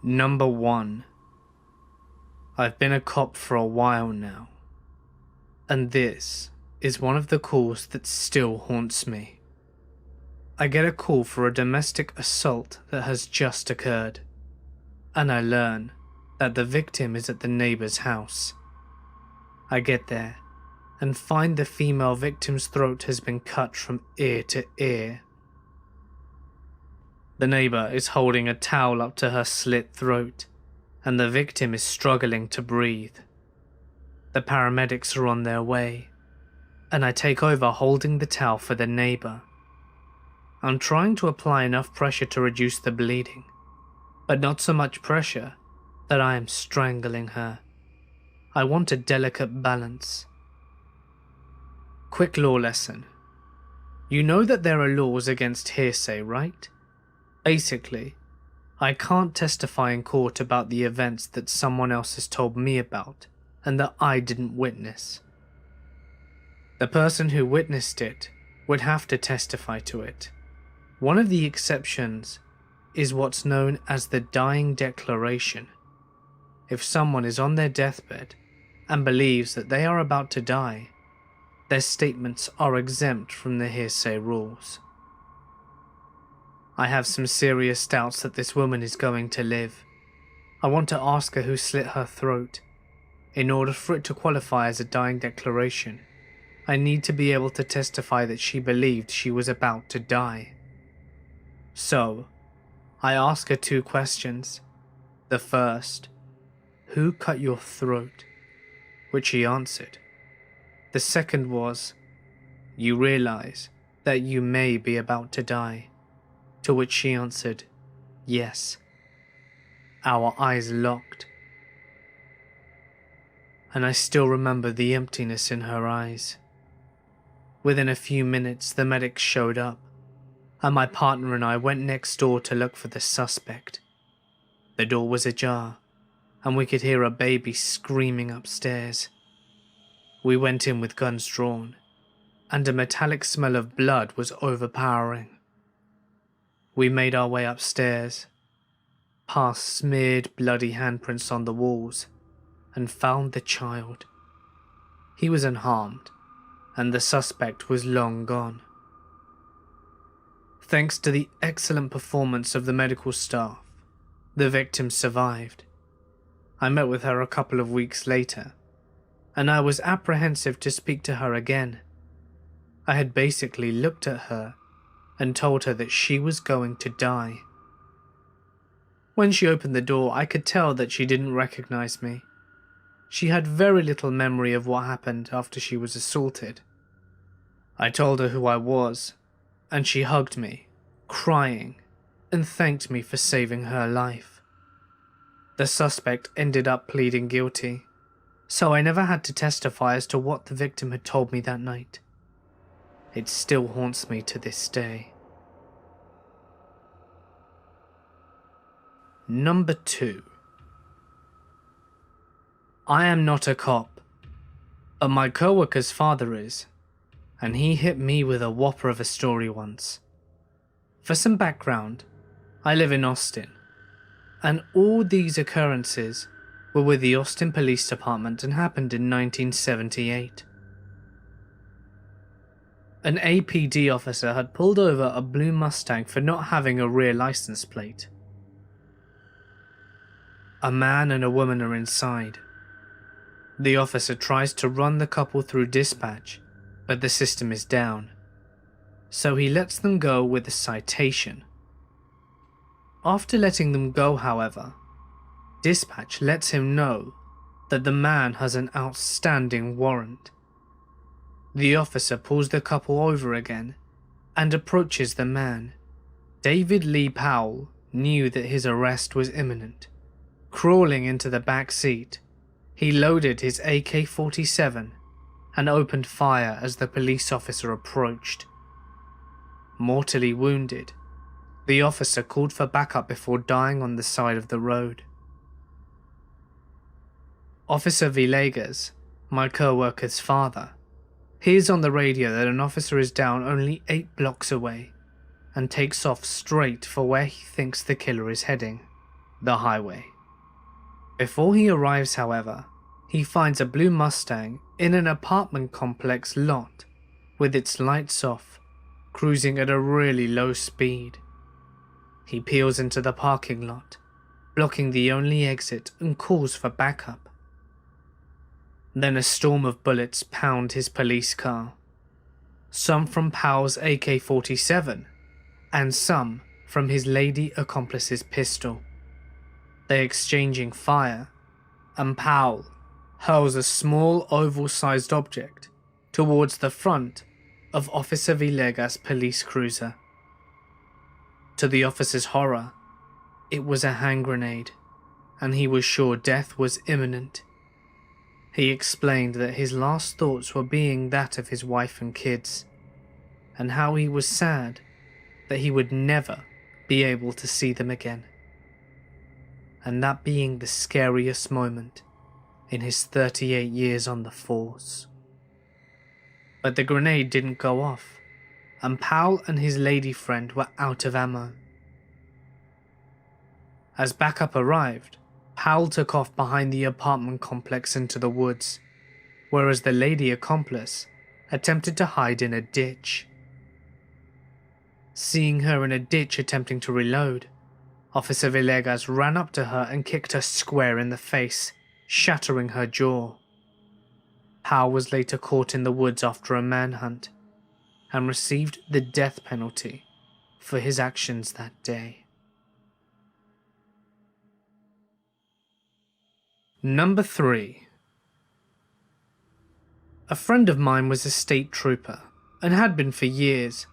Number 1. I've been a cop for a while now, and this is one of the calls that still haunts me. I get a call for a domestic assault that has just occurred, and I learn that the victim is at the neighbor's house. I get there and find the female victim's throat has been cut from ear to ear. The neighbor is holding a towel up to her slit throat, and the victim is struggling to breathe. The paramedics are on their way, and I take over holding the towel for the neighbor. I'm trying to apply enough pressure to reduce the bleeding, but not so much pressure that I am strangling her. I want a delicate balance. Quick law lesson. You know that there are laws against hearsay, right? Basically, I can't testify in court about the events that someone else has told me about and that I didn't witness. The person who witnessed it would have to testify to it. One of the exceptions is what's known as the dying declaration. If someone is on their deathbed and believes that they are about to die, their statements are exempt from the hearsay rules. I have some serious doubts that this woman is going to live. I want to ask her who slit her throat. In order for it to qualify as a dying declaration, I need to be able to testify that she believed she was about to die. So, I ask her 2 questions. The first, who cut your throat? Which she answered. The second was, you realize that you may be about to die? To which she answered, yes. Our eyes locked, and I still remember the emptiness in her eyes. Within a few minutes, the medics showed up, and my partner and I went next door to look for the suspect. The door was ajar, and we could hear a baby screaming upstairs. We went in with guns drawn, and a metallic smell of blood was overpowering. We made our way upstairs, past smeared bloody handprints on the walls, and found the child. He was unharmed, and the suspect was long gone. Thanks to the excellent performance of the medical staff, the victim survived. I met with her a couple of weeks later, and I was apprehensive to speak to her again. I had basically looked at her and told her that she was going to die. When she opened the door, I could tell that she didn't recognize me. She had very little memory of what happened after she was assaulted. I told her who I was, and she hugged me, crying, and thanked me for saving her life. The suspect ended up pleading guilty, so I never had to testify as to what the victim had told me that night. It still haunts me to this day. Number 2. I am not a cop, but my coworker's father is, and he hit me with a whopper of a story once. For some background, I live in Austin, and all these occurrences were with the Austin Police Department and happened in 1978. An APD officer had pulled over a blue Mustang for not having a rear license plate. A man and a woman are inside. The officer tries to run the couple through dispatch, but the system is down, so he lets them go with a citation. After letting them go, however, dispatch lets him know that the man has an outstanding warrant. The officer pulls the couple over again and approaches the man. David Lee Powell knew that his arrest was imminent. Crawling into the back seat, he loaded his AK-47 and opened fire as the police officer approached. Mortally wounded, the officer called for backup before dying on the side of the road. Officer Villegas, my co-worker's father, hears on the radio that an officer is down only 8 blocks away and takes off straight for where he thinks the killer is heading. the highway. Before he arrives, however, he finds a blue Mustang in an apartment complex lot with its lights off, cruising at a really low speed. He peels into the parking lot, blocking the only exit, and calls for backup. Then a storm of bullets pound his police car, some from Powell's AK-47 and some from his lady accomplice's pistol. They exchanging fire, and Powell hurls a small oval-sized object towards the front of Officer Villegas' police cruiser. To the officer's horror, it was a hand grenade, and he was sure death was imminent. He explained that his last thoughts were being that of his wife and kids, and how he was sad that he would never be able to see them again. And that being the scariest moment in his 38 years on the force. But the grenade didn't go off, and Powell and his lady friend were out of ammo. As backup arrived, Powell took off behind the apartment complex into the woods, whereas the lady accomplice attempted to hide in a ditch. Seeing her in a ditch attempting to reload, Officer Villegas ran up to her and kicked her square in the face, shattering her jaw. Powell was later caught in the woods after a manhunt, and received the death penalty for his actions that day. Number 3. A friend of mine was a state trooper, and had been for years.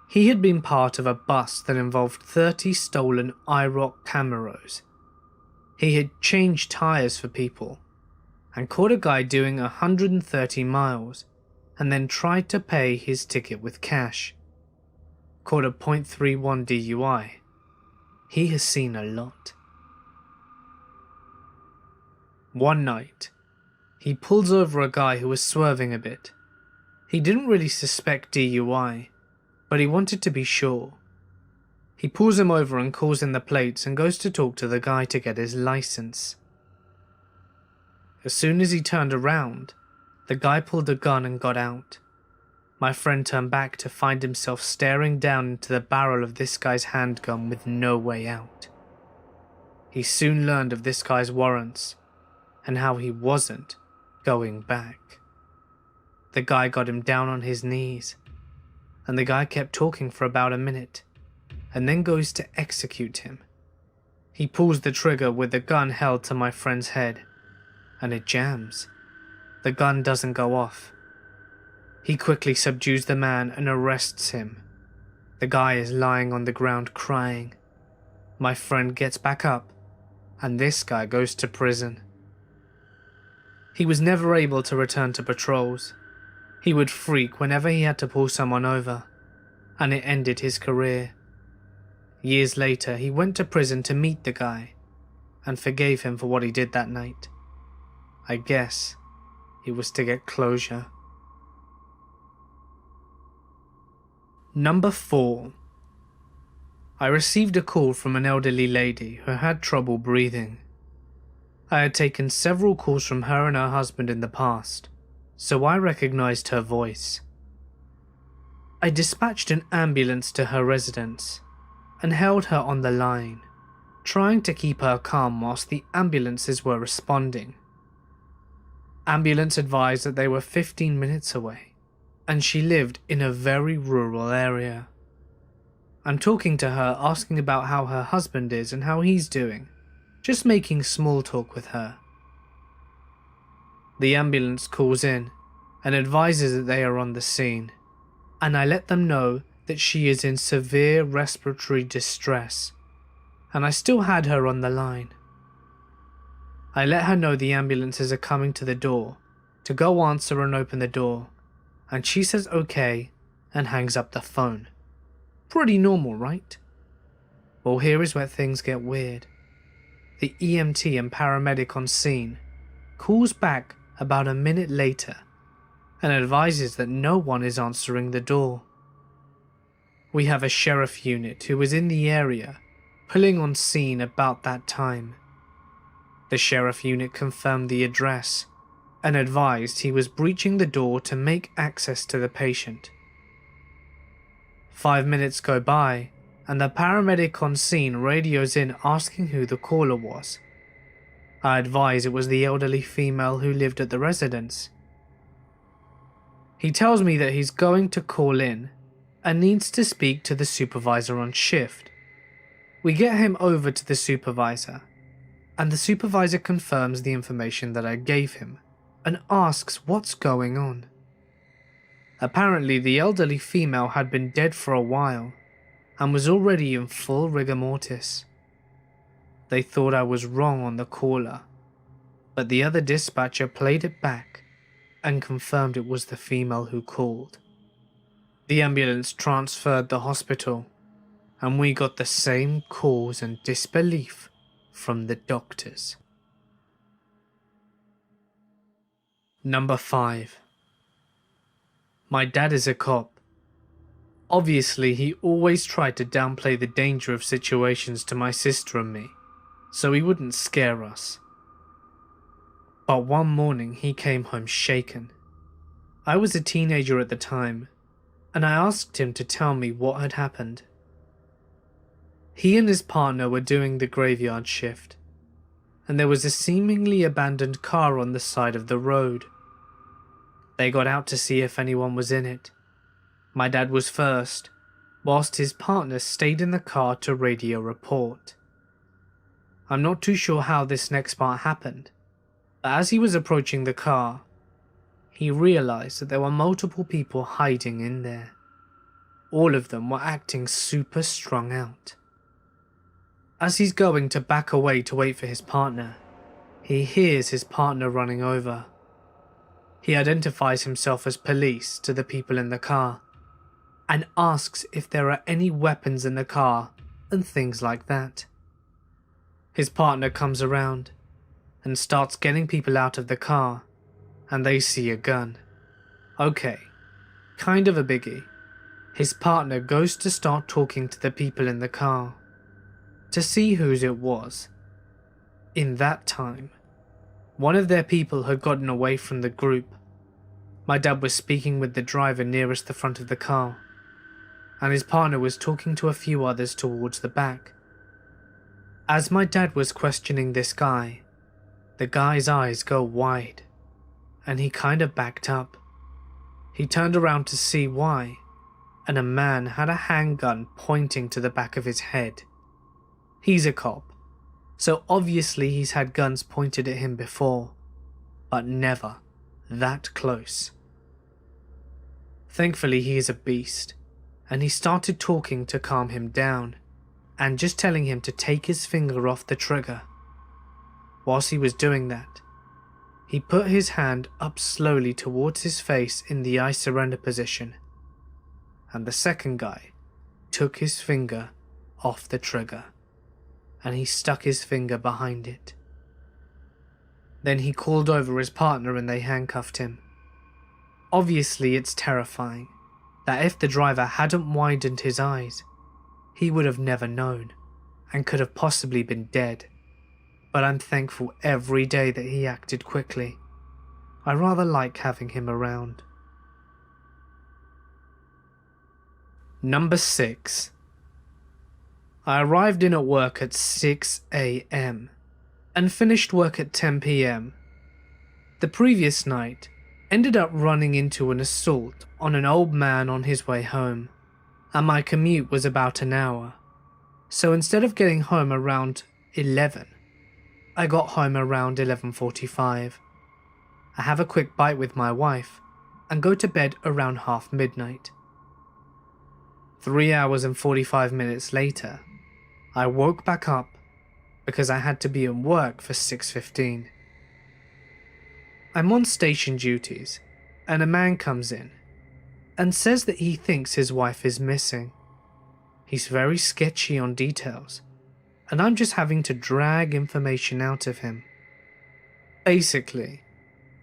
He had been part of a bust that involved 30 stolen IROC Camaros. He had changed tyres for people, and caught a guy doing 130 miles, and then tried to pay his ticket with cash. Caught a .31 DUI. He has seen a lot. One night, he pulls over a guy who was swerving a bit. He didn't really suspect DUI, but he wanted to be sure. He pulls him over and calls in the plates and goes to talk to the guy to get his license. As soon as he turned around, the guy pulled a gun and got out. My friend turned back to find himself staring down into the barrel of this guy's handgun with no way out. He soon learned of this guy's warrants, and how he wasn't going back. The guy got him down on his knees, and the guy kept talking for about a minute, and then goes to execute him. He pulls the trigger with the gun held to my friend's head, and it jams. The gun doesn't go off. He quickly subdues the man and arrests him. The guy is lying on the ground crying. My friend gets back up, and this guy goes to prison. He was never able to return to patrols. He would freak whenever he had to pull someone over, and it ended his career. Years later, he went to prison to meet the guy, and forgave him for what he did that night. I guess it was to get closure. Number 4. I received a call from an elderly lady who had trouble breathing. I had taken several calls from her and her husband in the past, so I recognized her voice. I dispatched an ambulance to her residence and held her on the line, trying to keep her calm whilst the ambulances were responding. Ambulance advised that they were 15 minutes away, and she lived in a very rural area. I'm talking to her, asking about how her husband is and how he's doing, just making small talk with her. The ambulance calls in and advises that they are on the scene, and I let them know that she is in severe respiratory distress, and I still had her on the line. I let her know the ambulances are coming to the door, to go answer and open the door, and she says okay and hangs up the phone. Pretty normal, right? Well, here is where things get weird. The EMT and paramedic on scene calls back about a minute later and advises that no one is answering the door. We have a sheriff unit who was in the area pulling on scene about that time. The sheriff unit confirmed the address and advised he was breaching the door to make access to the patient. 5 minutes go by and the paramedic on scene radios in asking who the caller was. I advise it was the elderly female who lived at the residence. He tells me that he's going to call in and needs to speak to the supervisor on shift. We get him over to the supervisor, and the supervisor confirms the information that I gave him and asks what's going on. Apparently, the elderly female had been dead for a while and was already in full rigor mortis. They thought I was wrong on the caller, but the other dispatcher played it back and confirmed it was the female who called. The ambulance transferred the hospital, and we got the same cause and disbelief from the doctors. Number 5. My dad is a cop. Obviously, he always tried to downplay the danger of situations to my sister and me, so he wouldn't scare us. But one morning he came home shaken. I was a teenager at the time, and I asked him to tell me what had happened. He and his partner were doing the graveyard shift, and there was a seemingly abandoned car on the side of the road. They got out to see if anyone was in it. My dad was first, whilst his partner stayed in the car to radio report. I'm not too sure how this next part happened, but as he was approaching the car, he realized that there were multiple people hiding in there. All of them were acting super strung out. As he's going to back away to wait for his partner, he hears his partner running over. He identifies himself as police to the people in the car and asks if there are any weapons in the car and things like that. His partner comes around and starts getting people out of the car, and they see a gun. Okay, kind of a biggie. His partner goes to start talking to the people in the car to see whose it was. In that time, one of their people had gotten away from the group. My dad was speaking with the driver nearest the front of the car, and his partner was talking to a few others towards the back. As my dad was questioning this guy, the guy's eyes go wide, and he kind of backed up. He turned around to see why, and a man had a handgun pointing to the back of his head. He's a cop, so obviously he's had guns pointed at him before, but never that close. Thankfully he is a beast, and he started talking to calm him down, and just telling him to take his finger off the trigger. Whilst he was doing that, he put his hand up slowly towards his face in the I surrender position, and the second guy took his finger off the trigger, and he stuck his finger behind it. Then he called over his partner and they handcuffed him. Obviously it's terrifying that if the driver hadn't widened his eyes, he would have never known and could have possibly been dead. But I'm thankful every day that he acted quickly. I rather like having him around. Number 6. I arrived in at work at 6 AM and finished work at 10 PM. The previous night ended up running into an assault on an old man on his way home, and my commute was about an hour. So instead of getting home around 11, I got home around 11:45. I have a quick bite with my wife and go to bed around half midnight. 3 hours and 45 minutes later, I woke back up because I had to be in work for 6:15. I'm on station duties, and a man comes in and says that he thinks his wife is missing. He's very sketchy on details, and I'm just having to drag information out of him. Basically,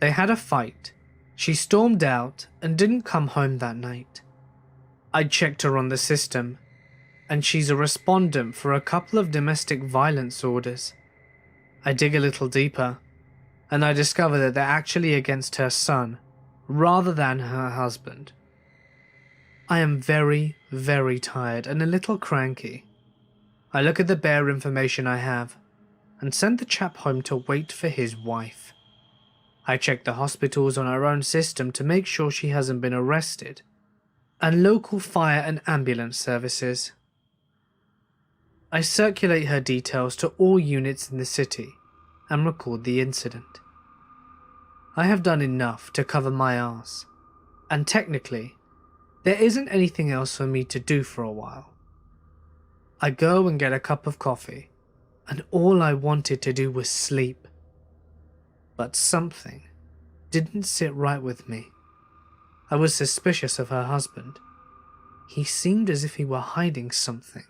they had a fight, she stormed out and didn't come home that night. I checked her on the system, and she's a respondent for a couple of domestic violence orders. I dig a little deeper, and I discover that they're actually against her son, rather than her husband. I am very, very tired and a little cranky. I look at the bare information I have, and send the chap home to wait for his wife. I check the hospitals on our own system to make sure she hasn't been arrested, and local fire and ambulance services. I circulate her details to all units in the city and record the incident. I have done enough to cover my arse, and technically, there isn't anything else for me to do for a while. I go and get a cup of coffee, and all I wanted to do was sleep. But something didn't sit right with me. I was suspicious of her husband. He seemed as if he were hiding something.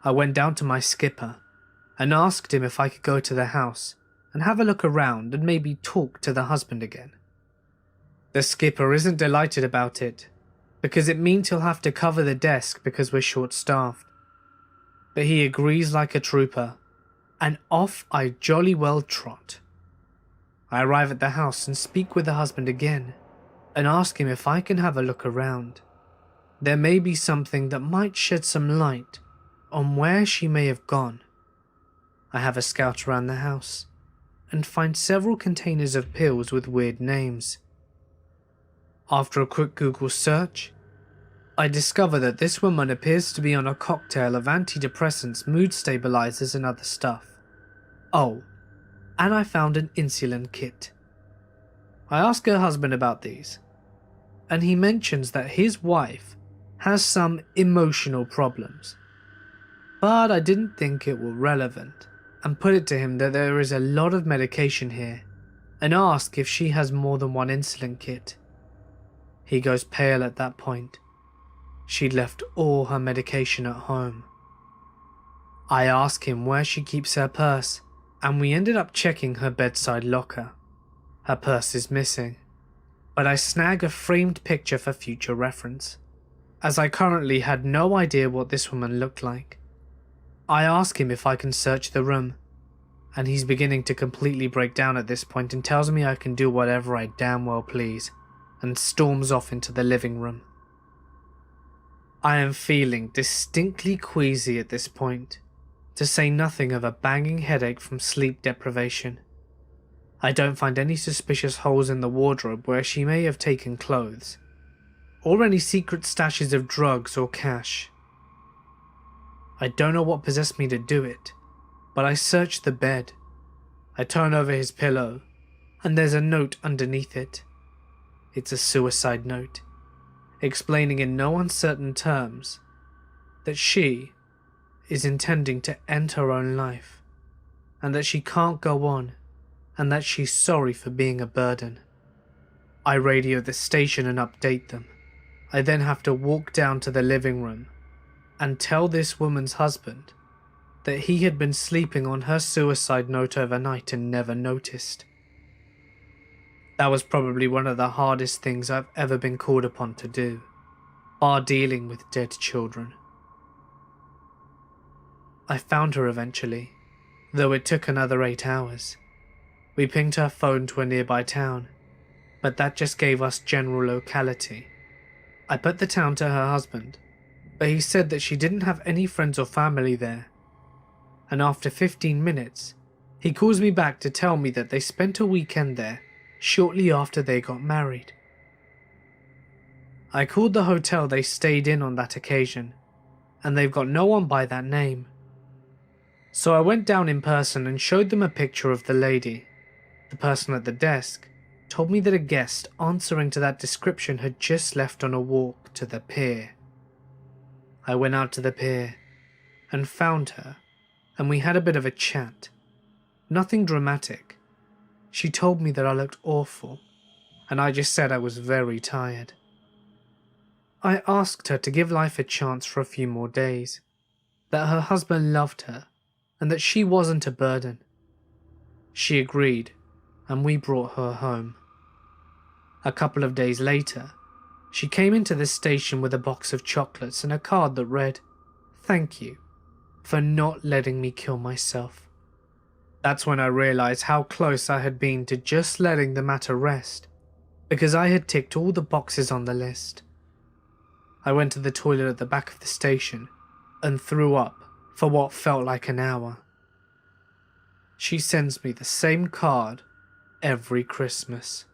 I went down to my skipper and asked him if I could go to the house and have a look around and maybe talk to the husband again. The skipper isn't delighted about it, because it means he'll have to cover the desk because we're short-staffed. But he agrees like a trooper, and off I jolly well trot. I arrive at the house and speak with the husband again, and ask him if I can have a look around. There may be something that might shed some light on where she may have gone. I have a scout around the house, and find several containers of pills with weird names. After a quick Google search, I discover that this woman appears to be on a cocktail of antidepressants, mood stabilizers and other stuff. Oh, and I found an insulin kit. I ask her husband about these, and he mentions that his wife has some emotional problems. But I didn't think it were relevant, and put it to him that there is a lot of medication here, and ask if she has more than one insulin kit. He goes pale at that point. She'd left all her medication at home. I ask him where she keeps her purse, and we ended up checking her bedside locker. Her purse is missing, but I snag a framed picture for future reference, as I currently had no idea what this woman looked like. I ask him if I can search the room, and he's beginning to completely break down at this point and tells me I can do whatever I damn well please, and storms off into the living room. I am feeling distinctly queasy at this point, to say nothing of a banging headache from sleep deprivation. I don't find any suspicious holes in the wardrobe where she may have taken clothes, or any secret stashes of drugs or cash. I don't know what possessed me to do it, but I search the bed. I turn over his pillow, and there's a note underneath it. It's a suicide note, explaining in no uncertain terms that she is intending to end her own life, and that she can't go on, and that she's sorry for being a burden. I radio the station and update them. I then have to walk down to the living room and tell this woman's husband that he had been sleeping on her suicide note overnight and never noticed. That was probably one of the hardest things I've ever been called upon to do, bar dealing with dead children. I found her eventually, though it took another 8 hours. We pinged her phone to a nearby town, but that just gave us general locality. I put the town to her husband, but he said that she didn't have any friends or family there. And after 15 minutes, he calls me back to tell me that they spent a weekend there shortly after they got married. I called the hotel they stayed in on that occasion, and they've got no one by that name. So I went down in person and showed them a picture of the lady. The person at the desk told me that a guest answering to that description had just left on a walk to the pier. I went out to the pier and found her, and we had a bit of a chat. Nothing dramatic. She told me that I looked awful, and I just said I was very tired. I asked her to give life a chance for a few more days, that her husband loved her, and that she wasn't a burden. She agreed, and we brought her home. A couple of days later, She came into the station with a box of chocolates and a card that read, "Thank you for not letting me kill myself." That's when I realized how close I had been to just letting the matter rest, because I had ticked all the boxes on the list. I went to the toilet at the back of the station and threw up for what felt like an hour. She sends me the same card every Christmas.